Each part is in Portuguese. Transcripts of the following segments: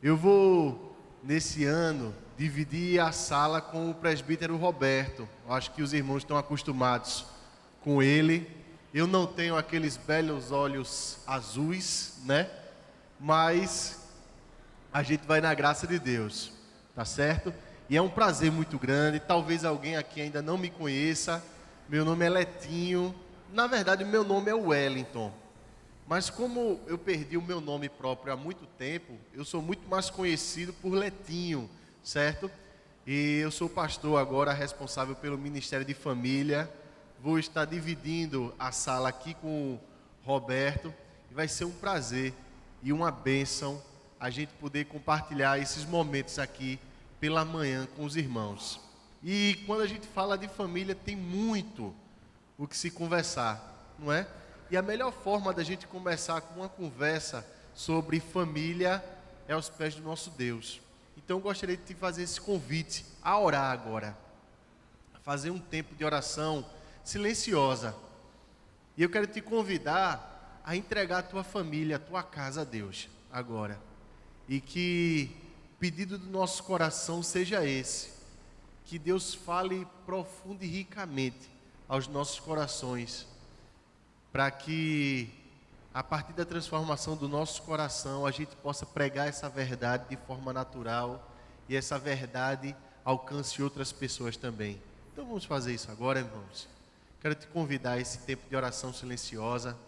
Eu vou, nesse ano, dividir a sala com o presbítero Roberto. Acho que os irmãos estão acostumados com ele. Eu não tenho aqueles belos olhos azuis, né? Mas a gente vai na graça de Deus, tá certo? E é um prazer muito grande. Talvez alguém aqui ainda não me conheça. Meu nome é Letinho. Na verdade, meu nome é Wellington. Mas como eu perdi o meu nome próprio há muito tempo, eu sou muito mais conhecido por Letinho, certo? E eu sou pastor agora, responsável pelo Ministério de Família. Vou estar dividindo a sala aqui com o Roberto. E vai ser um prazer e uma bênção a gente poder compartilhar esses momentos aqui pela manhã com os irmãos. E quando a gente fala de família, tem muito o que se conversar, não é? E a melhor forma da gente começar com uma conversa sobre família é aos pés do nosso Deus. Então eu gostaria de te fazer esse convite a orar agora, a fazer um tempo de oração silenciosa. E eu quero te convidar a entregar a tua família, a tua casa a Deus agora. E que o pedido do nosso coração seja esse, que Deus fale profundo e ricamente aos nossos corações, para que a partir da transformação do nosso coração a gente possa pregar essa verdade de forma natural e essa verdade alcance outras pessoas também. Então vamos fazer isso agora, irmãos. Quero te convidar a esse tempo de oração silenciosa.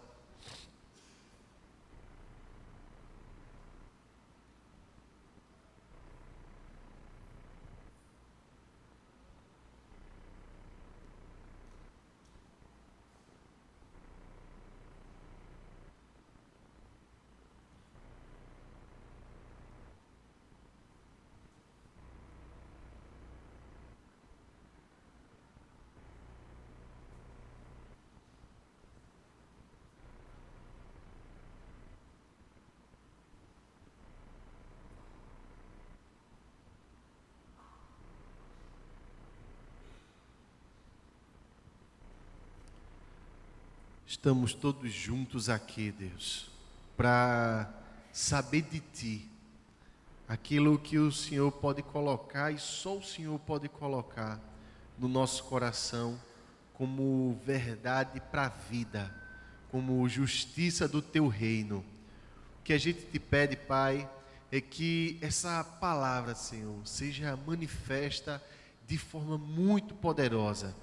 Estamos todos juntos aqui, Deus, para saber de Ti, aquilo que o Senhor pode colocar e só o Senhor pode colocar no nosso coração como verdade para a vida, como justiça do Teu reino. O que a gente te pede, Pai, é que essa palavra, Senhor, seja manifesta de forma muito poderosa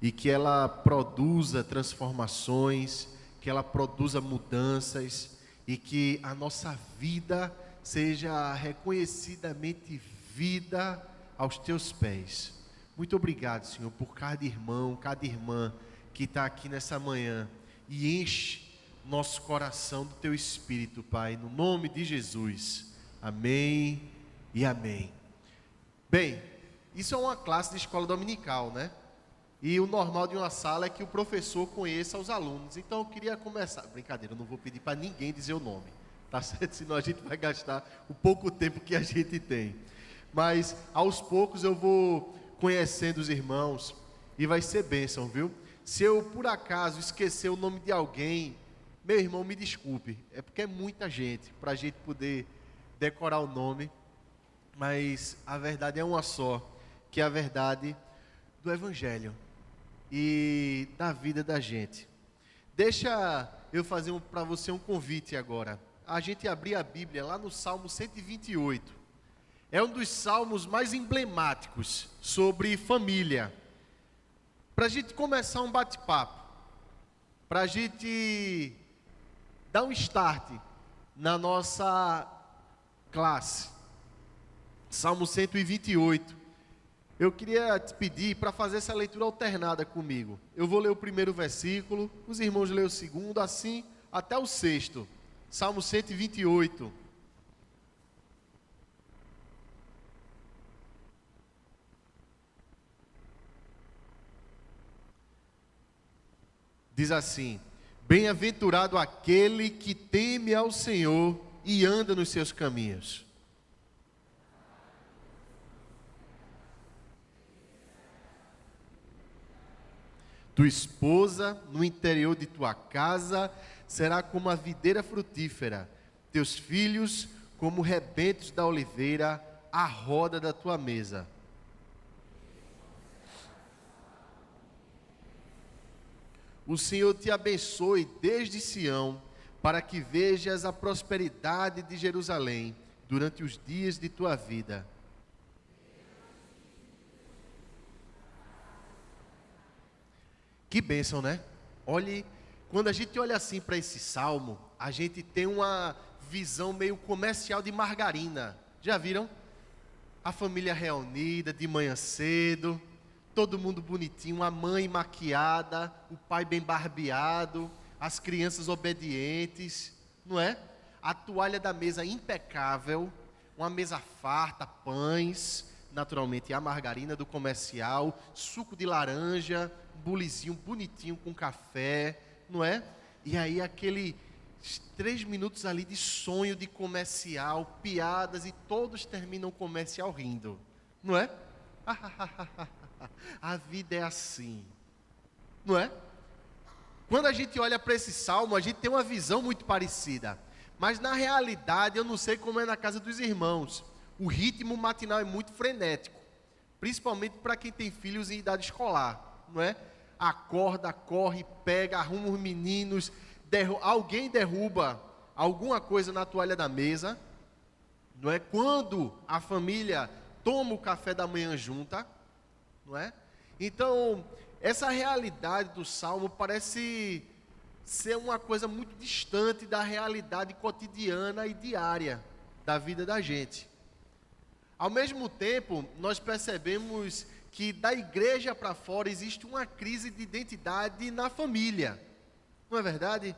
e que ela produza transformações, que ela produza mudanças e que a nossa vida seja reconhecidamente vida aos Teus pés. Muito obrigado, Senhor, por cada irmão, cada irmã que está aqui nessa manhã e enche nosso coração do Teu Espírito, Pai, no nome de Jesus. Amém e amém. Bem, isso é uma classe de escola dominical, né? E o normal de uma sala é que o professor conheça os alunos. Então eu queria começar. Brincadeira, eu não vou pedir para ninguém dizer o nome, tá certo? Senão a gente vai gastar o pouco tempo que a gente tem. Mas aos poucos eu vou conhecendo os irmãos e vai ser bênção, viu? Se eu por acaso esquecer o nome de alguém, meu irmão, me desculpe. É porque é muita gente para a gente poder decorar o nome. Mas a verdade é uma só, que é a verdade do Evangelho e da vida da gente. Deixa eu fazer para você um convite agora. A gente abrir a Bíblia lá no Salmo 128. É um dos salmos mais emblemáticos sobre família. Para a gente começar um bate-papo, para a gente dar um start na nossa classe. Salmo 128. Eu queria te pedir para fazer essa leitura alternada comigo. Eu vou ler o primeiro versículo, os irmãos lêem o segundo, assim até o sexto. Salmo 128. Diz assim: bem-aventurado aquele que teme ao Senhor e anda nos seus caminhos. Tua esposa no interior de tua casa será como a videira frutífera, teus filhos como rebentos da oliveira à roda da tua mesa. O Senhor te abençoe desde Sião, para que vejas a prosperidade de Jerusalém durante os dias de tua vida. Que bênção, né? Olhe, quando a gente olha assim para esse salmo, a gente tem uma visão meio comercial de margarina. Já viram? A família reunida de manhã cedo, todo mundo bonitinho, a mãe maquiada, o pai bem barbeado, as crianças obedientes, não é? A toalha da mesa impecável, uma mesa farta, pães, naturalmente a margarina do comercial, suco de laranja, bulizinho bonitinho com café, não é? E aí aquele 3 minutos ali de sonho de comercial, piadas, e todos terminam o comercial rindo, não é? A vida é assim, não é? Quando a gente olha para esse salmo, a gente tem uma visão muito parecida, mas na realidade eu não sei como é na casa dos irmãos. O ritmo matinal é muito frenético, principalmente para quem tem filhos em idade escolar, não é? Acorda, corre, pega, arruma os meninos, alguém derruba alguma coisa na toalha da mesa, não é? Quando a família toma o café da manhã junta, não é? Então, essa realidade do Salmo parece ser uma coisa muito distante da realidade cotidiana e diária da vida da gente. Ao mesmo tempo, nós percebemos que da igreja para fora existe uma crise de identidade na família. Não é verdade?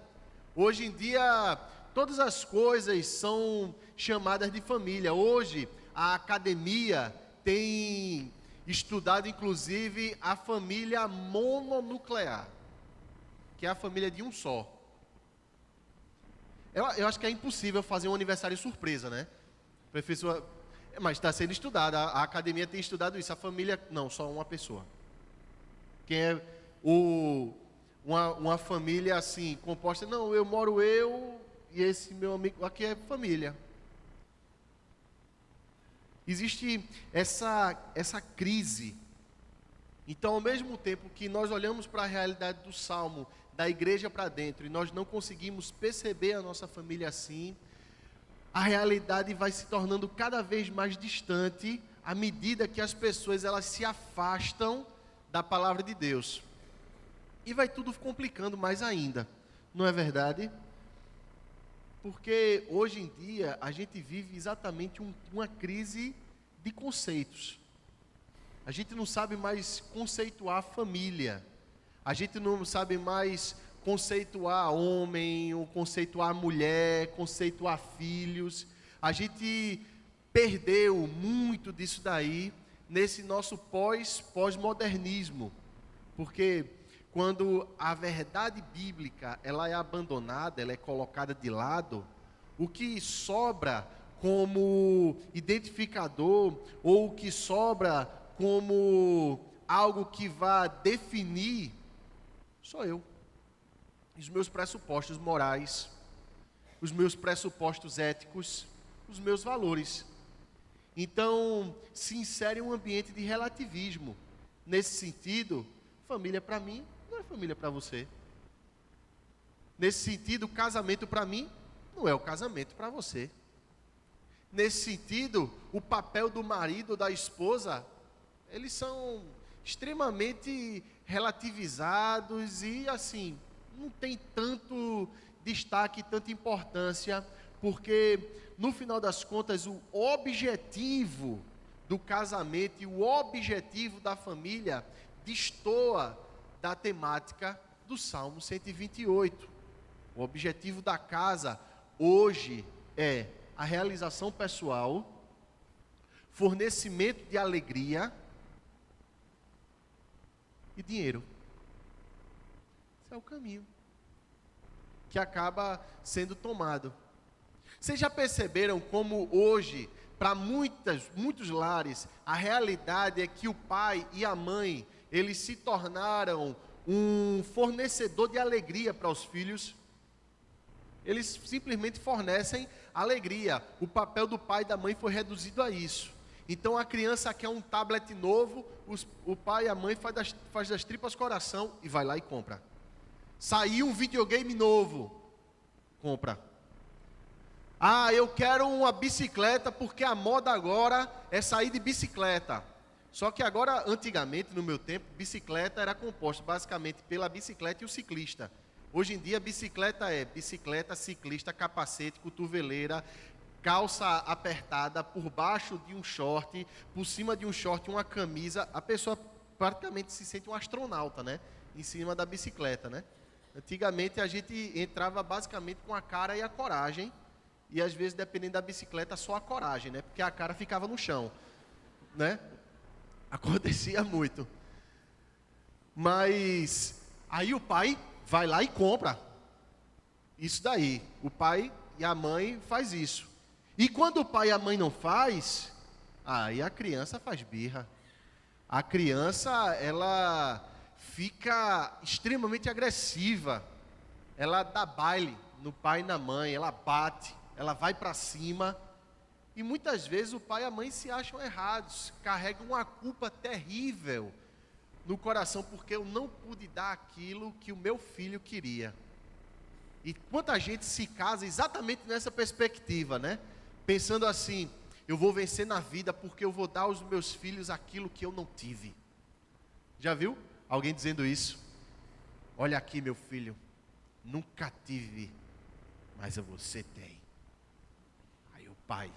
Hoje em dia, todas as coisas são chamadas de família. Hoje, a academia tem estudado, inclusive, a família mononuclear, que é a família de um só. Eu acho que é impossível fazer um aniversário surpresa, né? Professor, mas está sendo estudado, a academia tem estudado isso. A família, não, só uma pessoa. Quem é uma família assim, composta, não, eu moro eu e esse meu amigo, aqui é família. Existe essa crise. Então, ao mesmo tempo que nós olhamos para a realidade do Salmo, da igreja para dentro, e nós não conseguimos perceber a nossa família assim, a realidade vai se tornando cada vez mais distante à medida que as pessoas elas se afastam da palavra de Deus. E vai tudo complicando mais ainda, não é verdade? Porque hoje em dia a gente vive exatamente uma crise de conceitos. A gente não sabe mais conceituar família. A gente não sabe mais conceituar homem, ou conceituar mulher, conceituar filhos. A gente perdeu muito disso daí nesse nosso pós-modernismo. Porque quando a verdade bíblica ela é abandonada, ela é colocada de lado, o que sobra como identificador, ou o que sobra como algo que vá definir, sou eu. Os meus pressupostos morais, os meus pressupostos éticos, os meus valores. Então, se insere um ambiente de relativismo. Nesse sentido, família para mim não é família para você. Nesse sentido, casamento para mim não é o casamento para você. Nesse sentido, o papel do marido ou da esposa, eles são extremamente relativizados e assim, não tem tanto destaque, tanta importância, porque no final das contas o objetivo do casamento e o objetivo da família destoa da temática do Salmo 128. O objetivo da casa hoje é a realização pessoal, fornecimento de alegria e dinheiro. Esse é o caminho que acaba sendo tomado. Vocês já perceberam como hoje, para muitos lares, a realidade é que o pai e a mãe, eles se tornaram um fornecedor de alegria para os filhos? Eles simplesmente fornecem alegria. O papel do pai e da mãe foi reduzido a isso. Então a criança quer um tablet novo, o pai e a mãe faz das tripas coração e vai lá e compra. Saiu um videogame novo, compra. Ah, eu quero uma bicicleta porque a moda agora é sair de bicicleta. Só que agora, antigamente, no meu tempo, bicicleta era composta basicamente pela bicicleta e o ciclista. Hoje em dia, bicicleta é bicicleta, ciclista, capacete, cotoveleira, calça apertada, por baixo de um short, por cima de um short, uma camisa. A pessoa praticamente se sente um astronauta, né? Em cima da bicicleta, né? Antigamente, a gente entrava basicamente com a cara e a coragem. E às vezes, dependendo da bicicleta, só a coragem, né? Porque a cara ficava no chão, né? Acontecia muito. Mas aí o pai vai lá e compra. Isso daí. O pai e a mãe faz isso. E quando o pai e a mãe não faz, aí a criança faz birra. A criança, ela fica extremamente agressiva. Ela dá baile no pai e na mãe, ela bate, ela vai para cima. E muitas vezes o pai e a mãe se acham errados, carregam uma culpa terrível no coração, porque eu não pude dar aquilo que o meu filho queria. E quanta gente se casa exatamente nessa perspectiva, né? Pensando assim, eu vou vencer na vida porque eu vou dar aos meus filhos aquilo que eu não tive. Já viu alguém dizendo isso? Olha aqui, meu filho, nunca tive, mas você tem. Aí o pai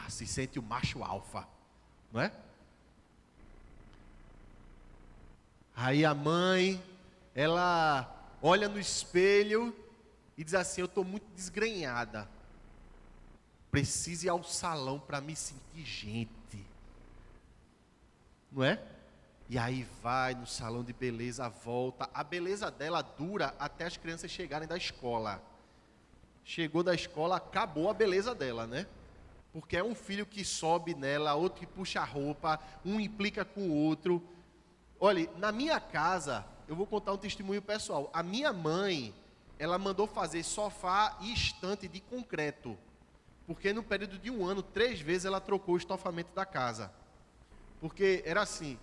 se sente o macho alfa, não é? Aí a mãe, ela olha no espelho e diz assim, eu estou muito desgrenhada, preciso ir ao salão para me sentir gente, não é? E aí vai no salão de beleza, volta, a beleza dela dura até as crianças chegarem da escola. Chegou da escola, acabou a beleza dela, né? Porque é um filho que sobe nela, outro que puxa a roupa, um implica com o outro. Olha, na minha casa, eu vou contar um testemunho pessoal. A minha mãe, ela mandou fazer sofá e estante de concreto. Porque no período de 1 ano, 3 vezes ela trocou o estofamento da casa. Porque era assim,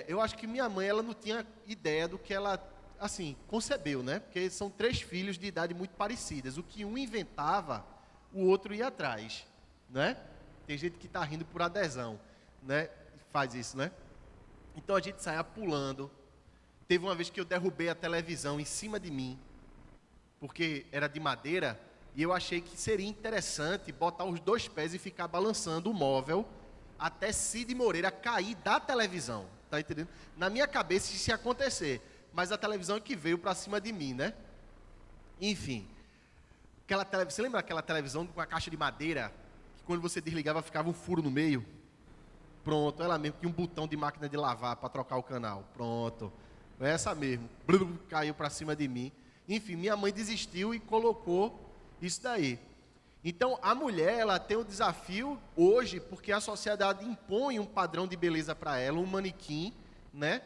eu acho que minha mãe, ela não tinha ideia do que ela, assim, concebeu, né? Porque são 3 filhos de idade muito parecidas. O que um inventava, o outro ia atrás. Né? Tem gente que está rindo por adesão, né? Faz isso, né? Então a gente saia pulando. Teve uma vez que eu derrubei a televisão em cima de mim, porque era de madeira, e eu achei que seria interessante botar os 2 pés e ficar balançando o móvel até Cid Moreira cair da televisão, tá entendendo? Na minha cabeça isso ia acontecer, mas a televisão é que veio para cima de mim, né? Enfim, você lembra aquela televisão com a caixa de madeira? Quando você desligava, ficava um furo no meio. Pronto, ela mesmo, tinha um botão de máquina de lavar para trocar o canal. Pronto, é essa mesmo. Blum, caiu para cima de mim. Enfim, minha mãe desistiu e colocou isso daí. Então, a mulher, ela tem um desafio hoje, porque a sociedade impõe um padrão de beleza para ela, um manequim, né?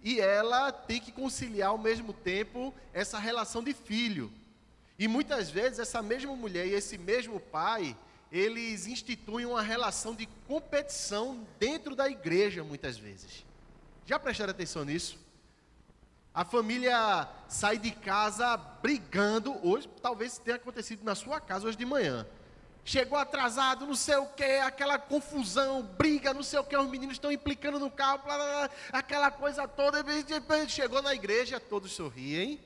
E ela tem que conciliar ao mesmo tempo essa relação de filho. E muitas vezes, essa mesma mulher e esse mesmo pai, eles instituem uma relação de competição dentro da igreja, muitas vezes. Já prestaram atenção nisso? A família sai de casa brigando, hoje talvez tenha acontecido na sua casa hoje de manhã. Chegou atrasado, não sei o que, aquela confusão, briga, não sei o que, os meninos estão implicando no carro, blá, blá, blá, aquela coisa toda. Chegou na igreja, todos sorriem,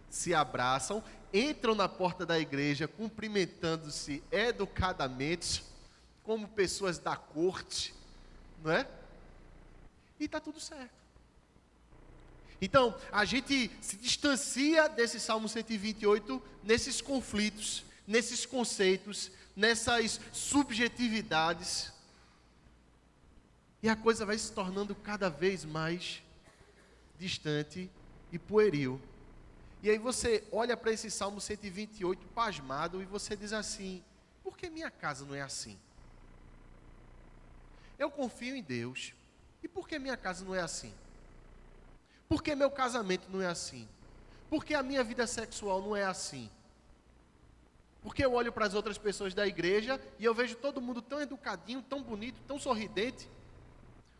se abraçam, entram na porta da igreja cumprimentando-se educadamente, como pessoas da corte, não é? E está tudo certo. Então, a gente se distancia desse Salmo 128 nesses conflitos, nesses conceitos, nessas subjetividades. E a coisa vai se tornando cada vez mais distante e pueril. E aí você olha para esse Salmo 128 pasmado e você diz assim, por que minha casa não é assim? Eu confio em Deus. E por que minha casa não é assim? Por que meu casamento não é assim? Por que a minha vida sexual não é assim? Porque eu olho para as outras pessoas da igreja e eu vejo todo mundo tão educadinho, tão bonito, tão sorridente,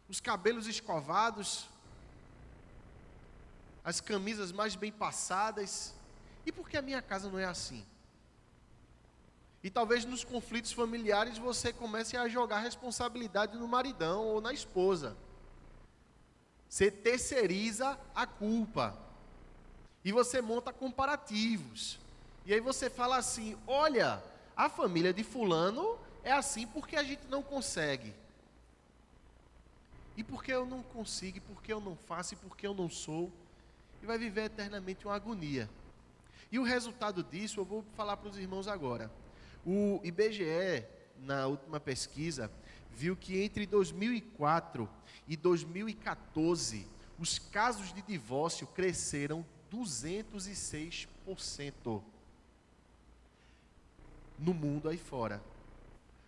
os cabelos escovados, as camisas mais bem passadas. E por que a minha casa não é assim? E talvez nos conflitos familiares você comece a jogar responsabilidade no maridão ou na esposa. Você terceiriza a culpa. E você monta comparativos. E aí você fala assim: olha, a família de fulano é assim porque a gente não consegue. E por que eu não consigo, e por que eu não faço, e por que eu não sou? E vai viver eternamente uma agonia. E o resultado disso eu vou falar para os irmãos agora. O IBGE, na última pesquisa, viu que entre 2004 e 2014, os casos de divórcio cresceram 206% no mundo aí fora.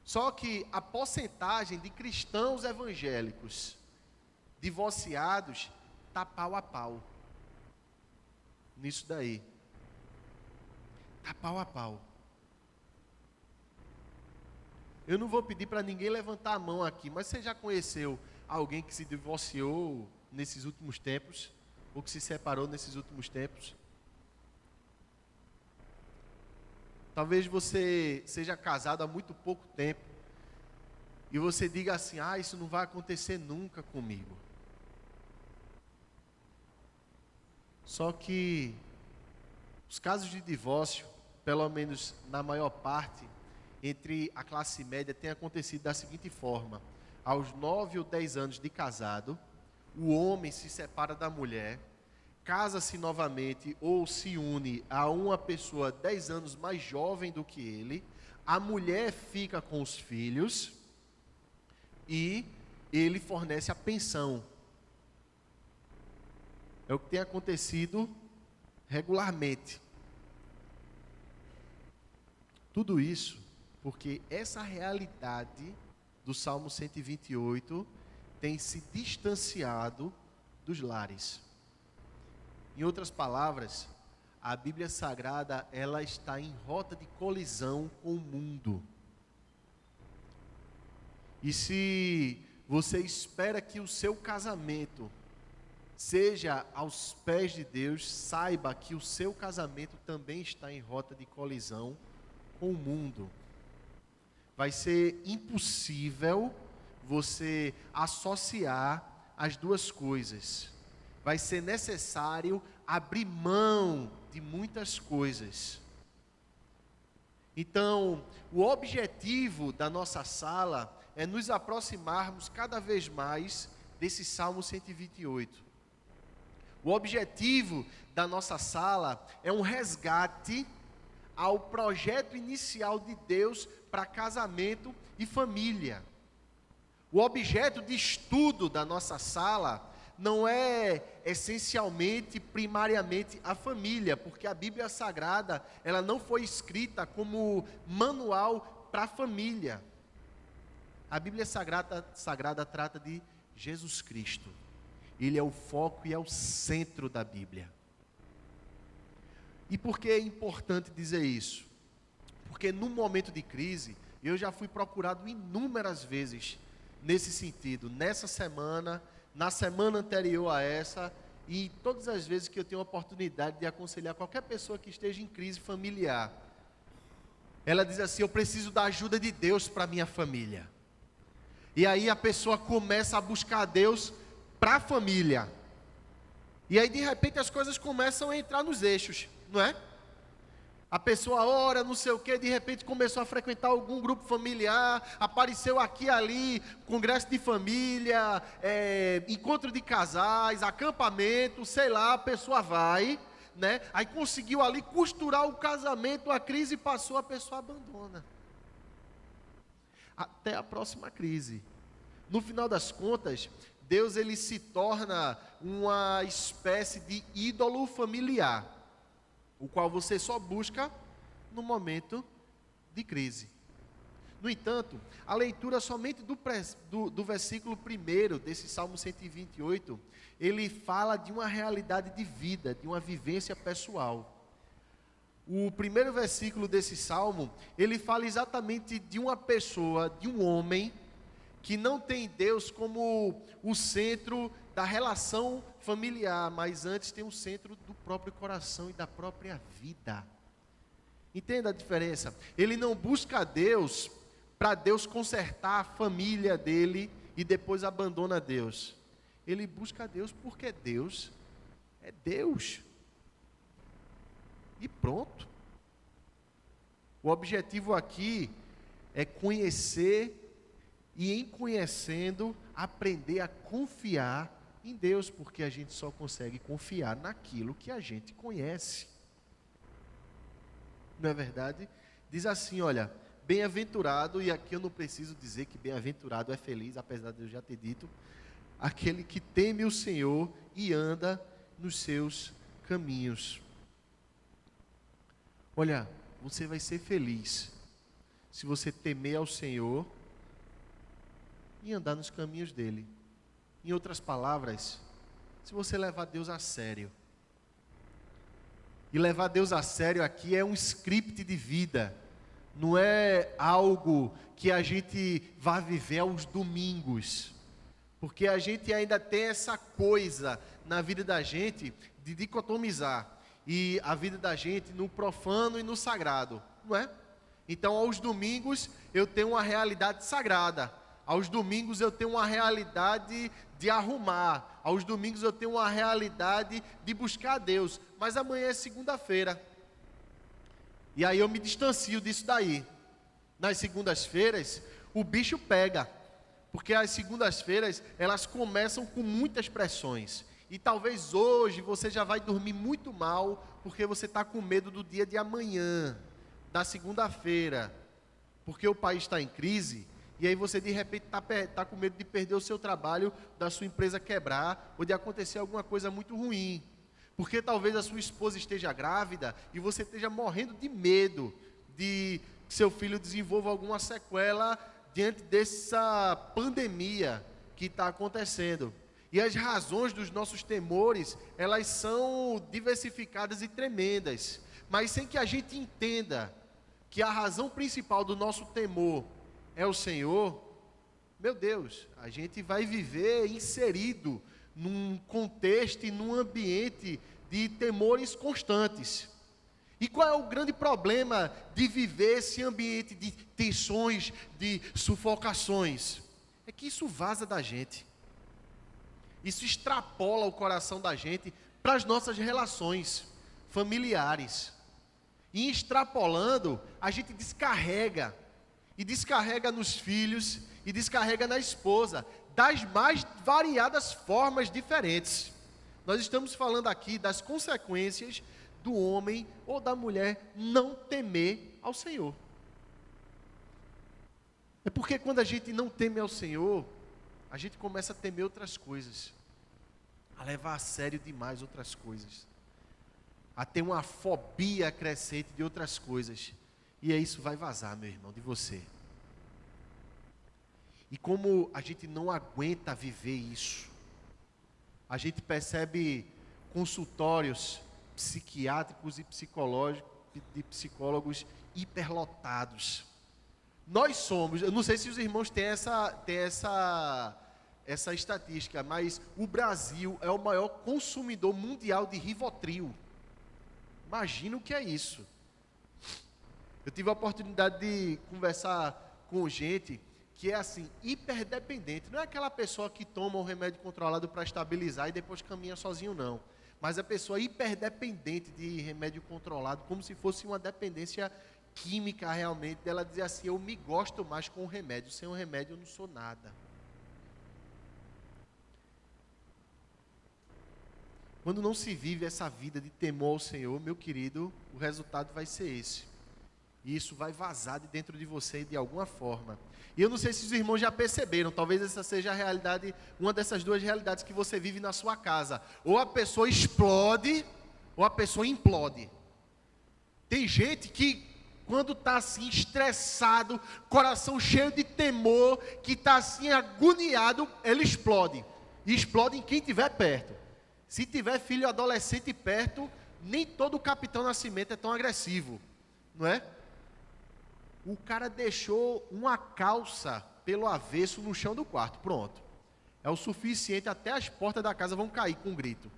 Só que a porcentagem de cristãos evangélicos divorciados está pau a pau nisso daí. Está pau a pau. Eu não vou pedir para ninguém levantar a mão aqui, mas você já conheceu alguém que se divorciou nesses últimos tempos? Ou que se separou nesses últimos tempos? Talvez você seja casado há muito pouco tempo e você diga assim: isso não vai acontecer nunca comigo. Só que os casos de divórcio, pelo menos na maior parte, entre a classe média, tem acontecido da seguinte forma: aos 9 ou 10 anos de casado, o homem se separa da mulher, casa-se novamente ou se une a uma pessoa 10 anos mais jovem do que ele, a mulher fica com os filhos e ele fornece a pensão. É o que tem acontecido regularmente. Tudo isso porque essa realidade do Salmo 128 tem se distanciado dos lares. Em outras palavras, a Bíblia Sagrada, ela está em rota de colisão com o mundo. E se você espera que o seu casamento seja aos pés de Deus, saiba que o seu casamento também está em rota de colisão com o mundo. Vai ser impossível você associar as duas coisas. Vai ser necessário abrir mão de muitas coisas. Então, o objetivo da nossa sala é nos aproximarmos cada vez mais desse Salmo 128. O objetivo da nossa sala é um resgate ao projeto inicial de Deus para casamento e família. O objeto de estudo da nossa sala não é essencialmente, primariamente a família, porque a Bíblia Sagrada, ela não foi escrita como manual para a família. A Bíblia Sagrada trata de Jesus Cristo. Ele é o foco e é o centro da Bíblia. E por que é importante dizer isso? Porque no momento de crise, eu já fui procurado inúmeras vezes nesse sentido, nessa semana, na semana anterior a essa, e todas as vezes que eu tenho a oportunidade de aconselhar qualquer pessoa que esteja em crise familiar, ela diz assim: eu preciso da ajuda de Deus para minha família. E aí a pessoa começa a buscar Deus para a família. E aí de repente as coisas começam a entrar nos eixos, não é? A pessoa ora, não sei o que, de repente começou a frequentar algum grupo familiar, apareceu aqui e ali, congresso de família, encontro de casais, acampamento, sei lá, a pessoa vai, né? Aí conseguiu ali costurar o casamento, a crise passou, a pessoa abandona. Até a próxima crise. No final das contas, Deus ele se torna uma espécie de ídolo familiar, o qual você só busca no momento de crise. No entanto, a leitura somente do versículo 1 desse Salmo 128, ele fala de uma realidade de vida, de uma vivência pessoal. o primeiro versículo desse salmo, ele fala exatamente de uma pessoa, de um homem, que não tem Deus como o centro da relação familiar, mas antes tem o centro do próprio coração e da própria vida. Entenda a diferença? Ele não busca Deus para Deus consertar a família dele e depois abandona Deus. Ele busca Deus porque Deus é Deus. E pronto. O objetivo aqui é conhecer e, em conhecendo, aprender a confiar em Deus, porque a gente só consegue confiar naquilo que a gente conhece. Não é verdade? Diz assim, olha, bem-aventurado, e aqui eu não preciso dizer que bem-aventurado é feliz, apesar de eu já ter dito, aquele que teme o Senhor e anda nos seus caminhos. Olha, você vai ser feliz se você temer ao Senhor e andar nos caminhos dele. Em outras palavras, se você levar Deus a sério. E levar Deus a sério aqui é um script de vida. Não é algo que a gente vai viver aos domingos. Porque a gente ainda tem essa coisa na vida da gente de dicotomizar. E a vida da gente no profano e no sagrado. Não é? Então, aos domingos eu tenho uma realidade sagrada. Aos domingos eu tenho uma realidade de arrumar. Aos domingos eu tenho uma realidade de buscar a Deus. Mas amanhã é segunda-feira. E aí eu me distancio disso daí. Nas segundas-feiras, o bicho pega. Porque as segundas-feiras, elas começam com muitas pressões. E talvez hoje você já vai dormir muito mal, porque você está com medo do dia de amanhã, da segunda-feira. Porque o país está em crise. E aí você de repente está com medo de perder o seu trabalho, da sua empresa quebrar, ou de acontecer alguma coisa muito ruim. Porque talvez a sua esposa esteja grávida e você esteja morrendo de medo de que seu filho desenvolva alguma sequela diante dessa pandemia que está acontecendo. E as razões dos nossos temores, elas são diversificadas e tremendas. Mas sem que a gente entenda que a razão principal do nosso temor é o Senhor, meu Deus, a gente vai viver inserido num contexto e num ambiente de temores constantes. E qual é o grande problema de viver esse ambiente de tensões, de sufocações? É que isso vaza da gente. Isso extrapola o coração da gente para as nossas relações familiares. E extrapolando, a gente descarrega. E descarrega nos filhos, e descarrega na esposa, das mais variadas formas diferentes. Nós estamos falando aqui das consequências do homem ou da mulher não temer ao Senhor. É porque quando a gente não teme ao Senhor, a gente começa a temer outras coisas, a levar a sério demais outras coisas, a ter uma fobia crescente de outras coisas. E aí isso vai vazar, meu irmão, de você. E como a gente não aguenta viver isso, a gente percebe consultórios psiquiátricos e psicológicos, de psicólogos hiperlotados. Nós somos, eu não sei se os irmãos têm essa estatística, mas o Brasil é o maior consumidor mundial de Rivotril. Imagina o que é isso. Eu tive a oportunidade de conversar com gente que é assim, hiperdependente. Não é aquela pessoa que toma um remédio controlado para estabilizar e depois caminha sozinho, não. Mas a pessoa hiperdependente de remédio controlado, como se fosse uma dependência química realmente, dela dizer assim, eu me gosto mais com o remédio, sem o remédio eu não sou nada. Quando não se vive essa vida de temor ao Senhor, meu querido, o resultado vai ser esse. E isso vai vazar de dentro de você de alguma forma. E eu não sei se os irmãos já perceberam, talvez essa seja a realidade, uma dessas duas realidades que você vive na sua casa. Ou a pessoa explode, ou a pessoa implode. Tem gente que, quando está assim estressado, coração cheio de temor, que está assim agoniado, ele explode. E explode em quem estiver perto. Se tiver filho adolescente perto, nem todo Capitão Nascimento é tão agressivo, não é? O cara deixou uma calça pelo avesso no chão do quarto, pronto. É o suficiente, até as portas da casa vão cair com um grito.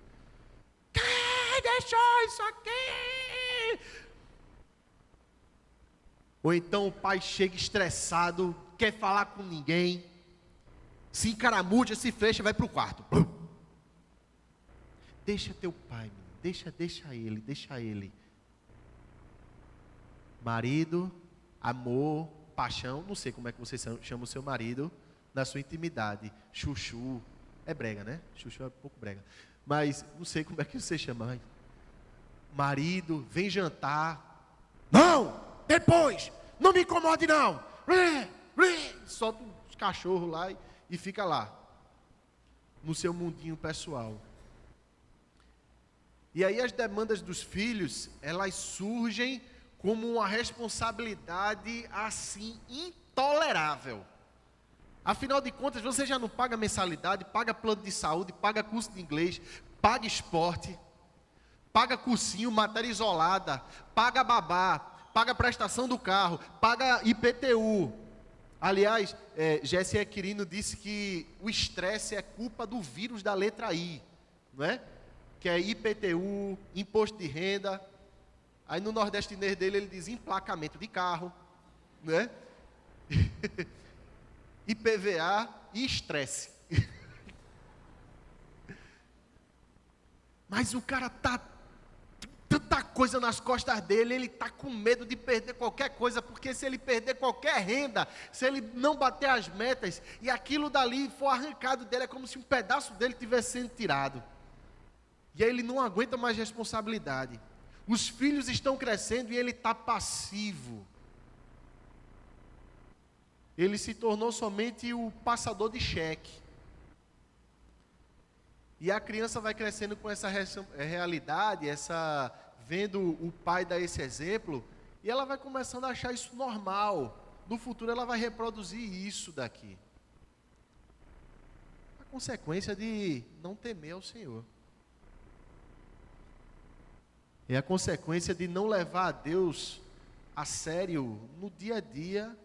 Quem deixou isso aqui? Ou então o pai chega estressado, quer falar com ninguém, se encaramuja, se fecha, vai para o quarto. Deixa teu pai, deixa ele. Marido, amor, paixão, não sei como é que você chama o seu marido na sua intimidade. Chuchu, é brega, né? Chuchu é um pouco brega. Mas não sei como é que você chama. Marido, vem jantar. Não, depois, não me incomode não. Solta os cachorros lá e fica lá, no seu mundinho pessoal. E aí as demandas dos filhos, elas surgem como uma responsabilidade assim intolerável. Afinal de contas, você já não paga mensalidade, paga plano de saúde, paga curso de inglês, paga esporte, paga cursinho, matéria isolada, paga babá, paga prestação do carro, paga IPTU. Aliás, Jesse Quirino disse que o estresse é culpa do vírus da letra I, não é? Que é IPTU, imposto de renda. Aí no nordestinês dele ele diz emplacamento de carro, né? IPVA e estresse. Mas o cara tá tanta coisa nas costas dele, ele tá com medo de perder qualquer coisa, porque se ele perder qualquer renda, se ele não bater as metas e aquilo dali for arrancado dele, é como se um pedaço dele tivesse sendo tirado. E aí ele não aguenta mais responsabilidade. Os filhos estão crescendo e ele está passivo. Ele se tornou somente o passador de cheque. E a criança vai crescendo com essa realidade, vendo o pai dar esse exemplo, e ela vai começando a achar isso normal. No futuro ela vai reproduzir isso daqui. A consequência de não temer ao Senhor. É a consequência de não levar a Deus a sério no dia a dia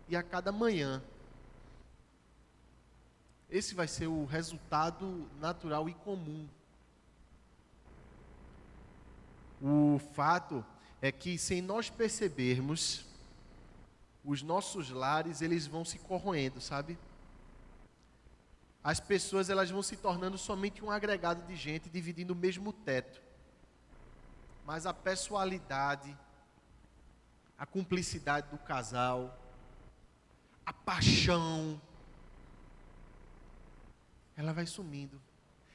e a cada manhã. Esse vai ser o resultado natural e comum. O fato é que, sem nós percebermos, os nossos lares, eles vão se corroendo, sabe? As pessoas, elas vão se tornando somente um agregado de gente dividindo o mesmo teto. Mas a pessoalidade, a cumplicidade do casal, a paixão, ela vai sumindo.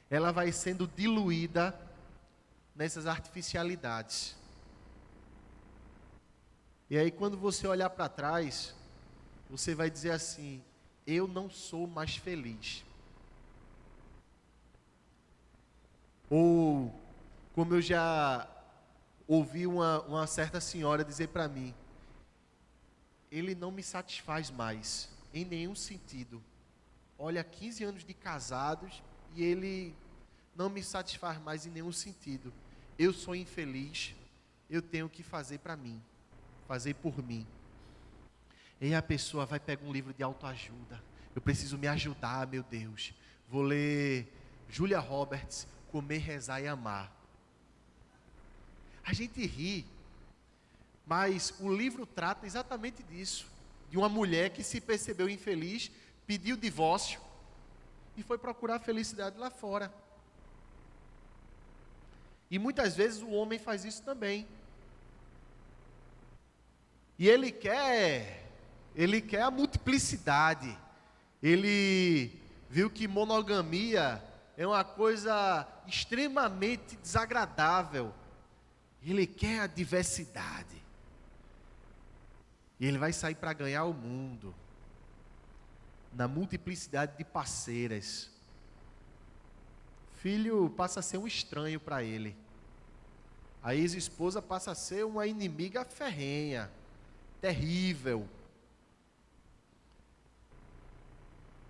Ela vai sendo diluída nessas artificialidades. E aí quando você olhar para trás, você vai dizer assim: eu não sou mais feliz. Ou, como eu já ouvi uma certa senhora dizer para mim: ele não me satisfaz mais, em nenhum sentido. Olha, 15 anos de casados e ele não me satisfaz mais em nenhum sentido. Eu sou infeliz, eu tenho que fazer para mim, fazer por mim. E aí a pessoa vai pegar um livro de autoajuda. Eu preciso me ajudar, meu Deus. Vou ler Julia Roberts, Comer, Rezar e Amar. A gente ri, mas o livro trata exatamente disso. De uma mulher que se percebeu infeliz, pediu divórcio e foi procurar felicidade lá fora. E muitas vezes o homem faz isso também. E ele quer a multiplicidade. Ele viu que monogamia é uma coisa extremamente desagradável. Ele quer a diversidade. E ele vai sair para ganhar o mundo. Na multiplicidade de parceiras. Filho passa a ser um estranho para ele. A ex-esposa passa a ser uma inimiga ferrenha, terrível.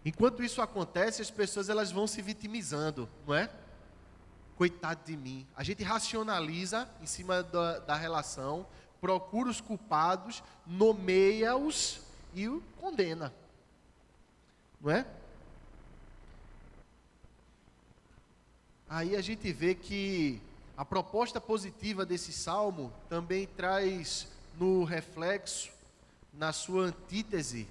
Enquanto isso acontece, as pessoas elas vão se vitimizando, não é? coitado de mim. A gente racionaliza em cima da relação, procura os culpados, nomeia-os e o condena. Não é? Aí a gente vê que a proposta positiva desse salmo também traz no reflexo, na sua antítese,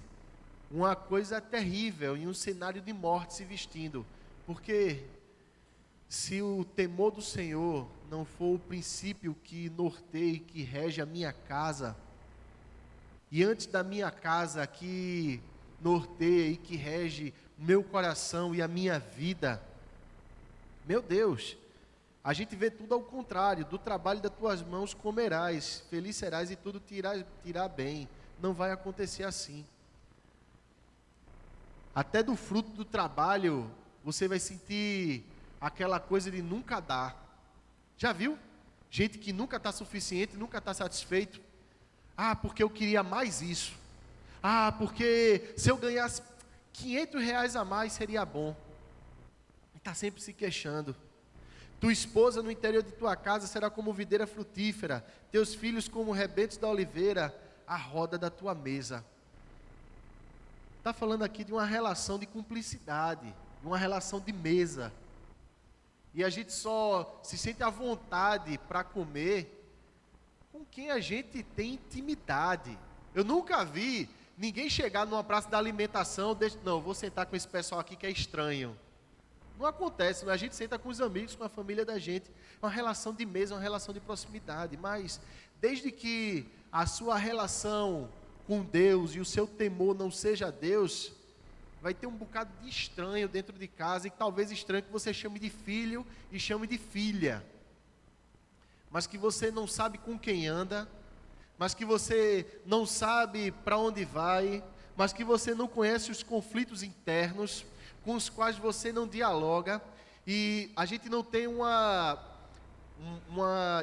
uma coisa terrível e um cenário de morte se vestindo. Porque se o temor do Senhor não for o princípio que norteia e que rege a minha casa, e antes da minha casa que norteia e que rege o meu coração e a minha vida, meu Deus, a gente vê tudo ao contrário. Do trabalho das tuas mãos comerás, feliz serás e tudo te irá bem. Não vai acontecer assim. Até do fruto do trabalho, você vai sentir aquela coisa de nunca dar. Já viu? Gente que nunca está suficiente, nunca está satisfeito. Ah, porque eu queria mais isso. Ah, porque se eu ganhasse R$ 500 a mais seria bom. Está sempre se queixando. Tua esposa no interior de tua casa será como videira frutífera, teus filhos como rebentos da oliveira, a roda da tua mesa. Está falando aqui de uma relação de cumplicidade, de uma relação de mesa. E a gente só se sente à vontade para comer com quem a gente tem intimidade. Eu nunca vi ninguém chegar numa praça da alimentação, não, vou sentar com esse pessoal aqui que é estranho. Não acontece, a gente senta com os amigos, com a família da gente. É uma relação de mesa, uma relação de proximidade. Mas, desde que a sua relação com Deus e o seu temor não seja Deus, vai ter um bocado de estranho dentro de casa, e talvez estranho que você chame de filho e chame de filha. Mas que você não sabe com quem anda, mas que você não sabe para onde vai, mas que você não conhece os conflitos internos, com os quais você não dialoga, e a gente não tem uma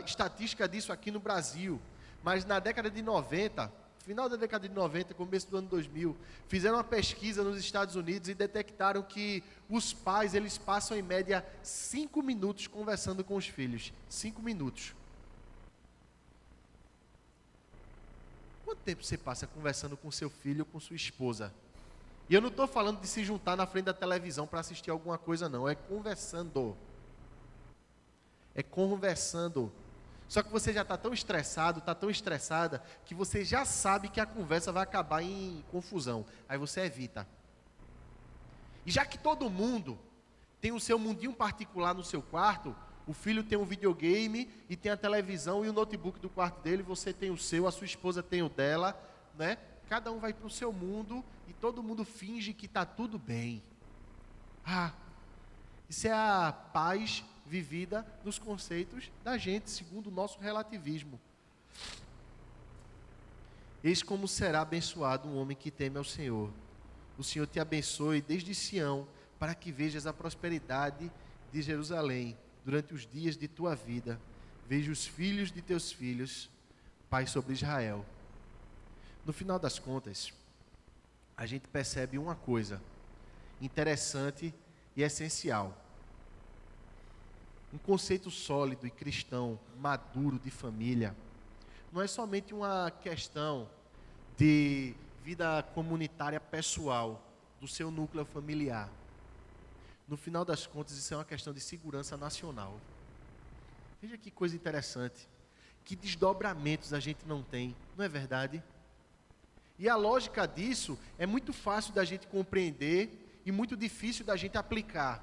estatística disso aqui no Brasil, mas na década de 90, final da década de 90, começo do ano 2000, fizeram uma pesquisa nos Estados Unidos e detectaram que os pais, eles passam em média 5 minutos conversando com os filhos. 5 minutos. Quanto tempo você passa conversando com seu filho ou com sua esposa? E eu não estou falando de se juntar na frente da televisão para assistir alguma coisa, não. É conversando. É conversando. Só que você já está tão estressado, está tão estressada, que você já sabe que a conversa vai acabar em confusão. Aí você evita. E já que todo mundo tem o seu mundinho particular no seu quarto, o filho tem um videogame e tem a televisão e o notebook do quarto dele, você tem o seu, a sua esposa tem o dela, né? Cada um vai para o seu mundo e todo mundo finge que está tudo bem. Isso é a paz vivida nos conceitos da gente, segundo o nosso relativismo. Eis como será abençoado um homem que teme ao Senhor. O Senhor te abençoe desde Sião, para que vejas a prosperidade de Jerusalém durante os dias de tua vida. Veja os filhos de teus filhos, paz sobre Israel. No final das contas, a gente percebe uma coisa interessante e essencial. Um conceito sólido e cristão, maduro de família, não é somente uma questão de vida comunitária pessoal, do seu núcleo familiar. No final das contas, isso é uma questão de segurança nacional. Veja que coisa interessante. Que desdobramentos a gente não tem, não é verdade? E a lógica disso é muito fácil da gente compreender e muito difícil da gente aplicar.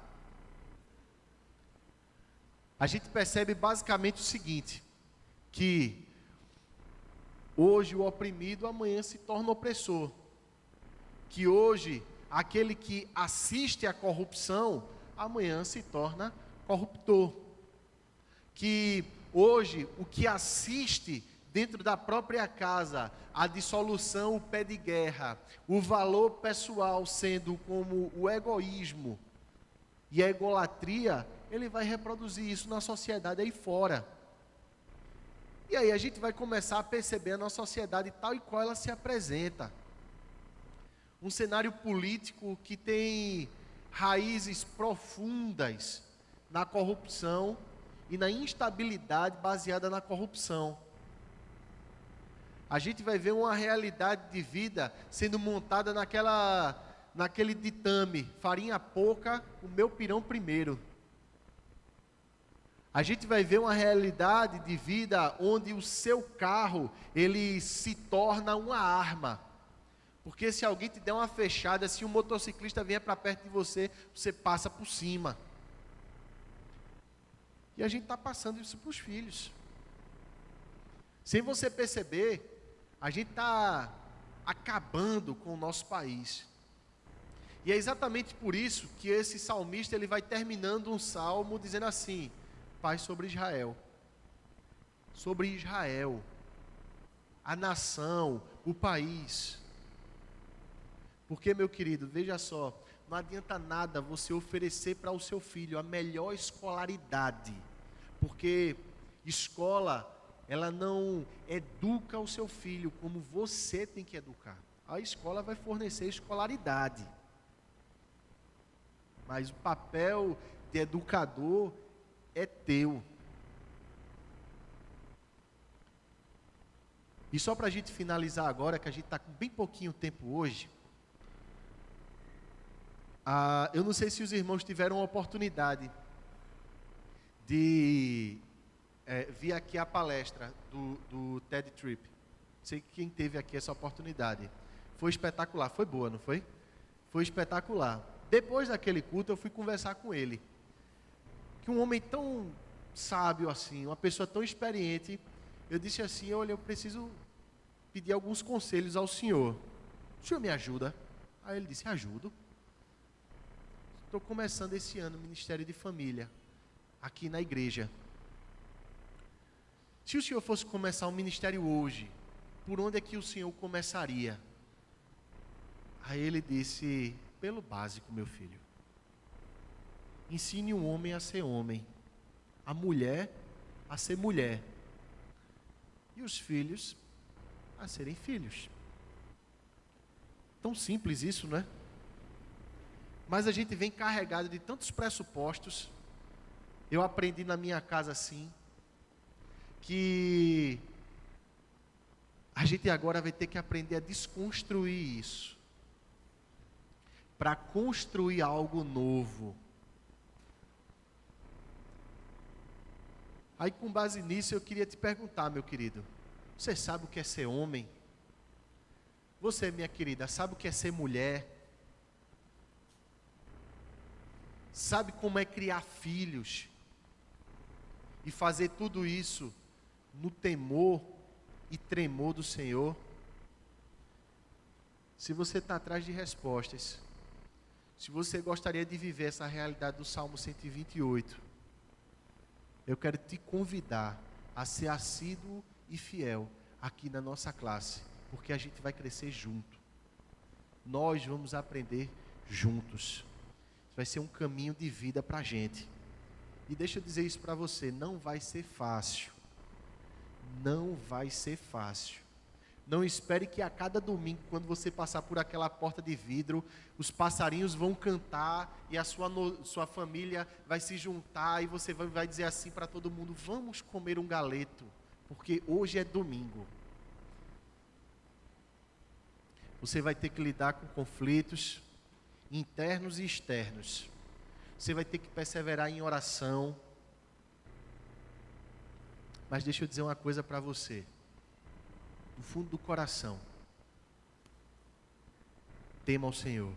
A gente percebe basicamente o seguinte, que hoje o oprimido amanhã se torna opressor. Que hoje aquele que assiste à corrupção amanhã se torna corruptor. Que hoje o que assiste dentro da própria casa, a dissolução, o pé de guerra, o valor pessoal sendo como o egoísmo e a egolatria, ele vai reproduzir isso na sociedade aí fora. E aí a gente vai começar a perceber a nossa sociedade tal e qual ela se apresenta. Um cenário político que tem raízes profundas na corrupção e na instabilidade baseada na corrupção. A gente vai ver uma realidade de vida sendo montada naquele ditame: farinha pouca, o meu pirão primeiro. A gente vai ver uma realidade de vida onde o seu carro, ele se torna uma arma. Porque se alguém te der uma fechada, se um motociclista vier para perto de você, você passa por cima. E a gente está passando isso para os filhos. Sem você perceber, a gente está acabando com o nosso país. E é exatamente por isso que esse salmista ele vai terminando um salmo dizendo assim: paz sobre Israel. Sobre Israel, a nação, o país. Porque, meu querido, veja só, não adianta nada você oferecer para o seu filho a melhor escolaridade, porque escola, ela não educa o seu filho como você tem que educar. A escola vai fornecer escolaridade, mas o papel de educador é teu. E só para a gente finalizar agora, que a gente está com bem pouquinho tempo hoje, eu não sei se os irmãos tiveram a oportunidade de vir aqui a palestra do TED Trip. Não sei quem teve aqui essa oportunidade. Foi espetacular, foi boa, não foi? Foi espetacular. Depois daquele culto eu fui conversar com ele. Que um homem tão sábio assim, uma pessoa tão experiente, eu disse assim: olha, eu preciso pedir alguns conselhos ao senhor. O senhor me ajuda? Aí ele disse: ajudo. Estou começando esse ano o Ministério de Família, aqui na igreja. Se o senhor fosse começar um ministério hoje, por onde é que o senhor começaria? Aí ele disse: pelo básico, meu filho. Ensine um homem a ser homem, a mulher a ser mulher, e os filhos a serem filhos. Tão simples isso, não é? Mas a gente vem carregado de tantos pressupostos. Eu aprendi na minha casa assim, que a gente agora vai ter que aprender a desconstruir isso, para construir algo novo. Aí, com base nisso, eu queria te perguntar, meu querido: você sabe o que é ser homem? Você, minha querida, sabe o que é ser mulher? Sabe como é criar filhos? E fazer tudo isso no temor e tremor do Senhor? Se você está atrás de respostas, se você gostaria de viver essa realidade do Salmo 128, eu quero te convidar a ser assíduo e fiel aqui na nossa classe, porque a gente vai crescer junto. Nós vamos aprender juntos. Vai ser um caminho de vida para a gente. E deixa eu dizer isso para você: não vai ser fácil. Não vai ser fácil. Não espere que a cada domingo, quando você passar por aquela porta de vidro, os passarinhos vão cantar e a sua família vai se juntar e você vai dizer assim para todo mundo: vamos comer um galeto, porque hoje é domingo. Você vai ter que lidar com conflitos internos e externos. Você vai ter que perseverar em oração. Mas deixa eu dizer uma coisa para você, do fundo do coração: tema ao Senhor.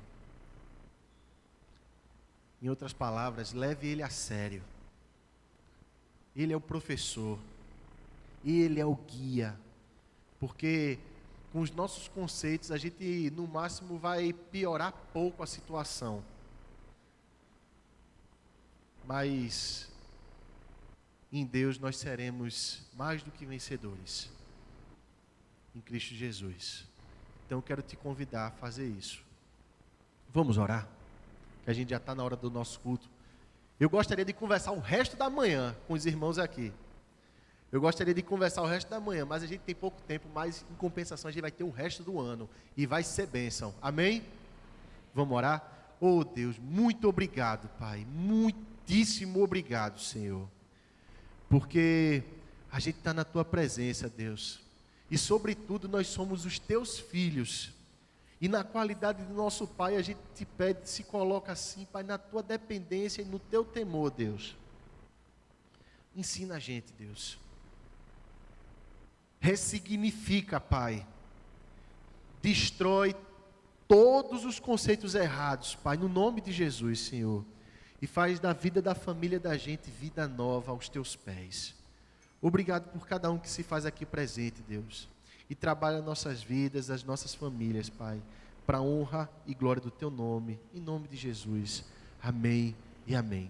Em outras palavras, leve Ele a sério. Ele é o professor, Ele é o guia, porque com os nossos conceitos a gente no máximo vai piorar pouco a situação, mas em Deus nós seremos mais do que vencedores, em Cristo Jesus. Então eu quero te convidar a fazer isso. Vamos orar, que a gente já está na hora do nosso culto. Eu gostaria de conversar o resto da manhã com os irmãos aqui. Eu gostaria de conversar o resto da manhã, mas a gente tem pouco tempo, mas em compensação a gente vai ter o resto do ano e vai ser bênção. Amém? Vamos orar? Oh Deus, muito obrigado, Pai. Muitíssimo obrigado, Senhor. porque a gente está na tua presença, Deus. E sobretudo nós somos os teus filhos. E na qualidade do nosso Pai, a gente te pede, se coloca assim, Pai, na tua dependência e no teu temor, Deus. Ensina a gente, Deus. Ressignifica, Pai. Destrói todos os conceitos errados, Pai, no nome de Jesus, Senhor. E faz da vida da família da gente vida nova aos teus pés. Obrigado por cada um que se faz aqui presente, Deus. E trabalha nossas vidas, as nossas famílias, Pai, para a honra e glória do teu nome, em nome de Jesus. Amém e amém.